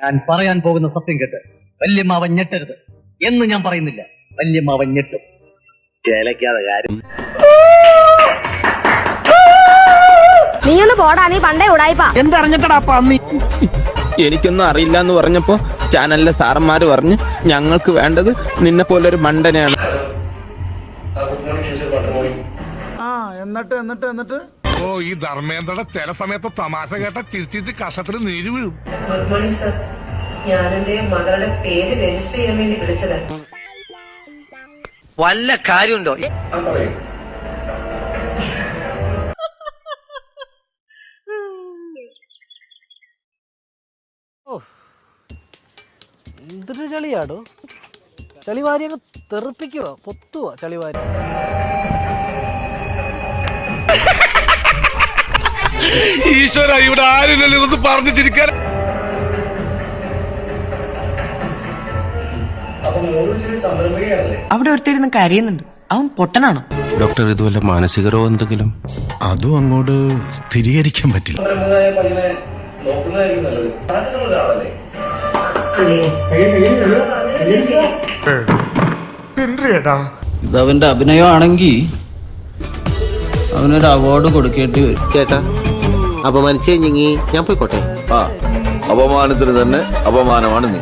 ഞാൻ പറയാൻ പോകുന്ന സത്യം കേട്ട് വല്യമ്മാവൻ ഞെട്ടരുത് എന്ന് ഞാൻ പറയുന്നില്ല. വല്യമ്മാവൻ ഞെട്ടും. ചേലക്കാതെ കാര്യം. നീ ഒന്ന് പോടാ, നീ പണ്ടേ ഉടായിപ്പാ. എന്തറിഞ്ഞിട്ടടാ പന്നി? എനിക്കൊന്നും അറിയില്ല എന്ന് പറഞ്ഞപ്പോ ചാനലിലെ സാറന്മാര് പറഞ്ഞു ഞങ്ങൾക്ക് വേണ്ടത് നിന്നെ പോലൊരു മണ്ടനെയാണ്. എന്നിട്ട് ഓ ഈ ധർമ്മേന്ദ്രയുടെ ചില സമയത്ത് തമാശ കേട്ട ചിരിച്ചിട്ട് കഷത്തിൽ നീര് വീഴും. Good morning sir. ഞാൻ എന്റെ മകളുടെ പേര് രജിസ്റ്റർ ചെയ്യാൻ വേണ്ടി വിളിച്ചതാണ്. വല്ല കാര്യമുണ്ടോ? എന്തൊരു ചളിയാടോ, ചളിവാരിയൊക്കെ തെറിപ്പിക്കുക, പൊത്തുക ചളിവാരി. ഈശ്വര, ഇവിടെ ആരുമില്ലല്ലോ ഇതൊന്ന് പറഞ്ഞു ചിരിക്കാൻ. അവിടെ ഒരുത്തിരുന്ന് കരയുന്നുണ്ട്. അവൻ പൊട്ടനാണോ? ഡോക്ടർ, ഇതുവല്ല മാനസിക രോഗം എന്തെങ്കിലും? അതും അങ്ങോട്ട് സ്ഥിരീകരിക്കാൻ പറ്റില്ല. ഇതവന്റെ അഭിനയമാണെങ്കിൽ അവനൊരു അവാർഡ് കൊടുക്കേണ്ടി വരും. ചേട്ടാ, അപമാനിച്ചേ ഞങ്ങി ഞാൻ പോയിക്കോട്ടെ. അപമാനത്തിന് തന്നെ അപമാനമാണ് നീ.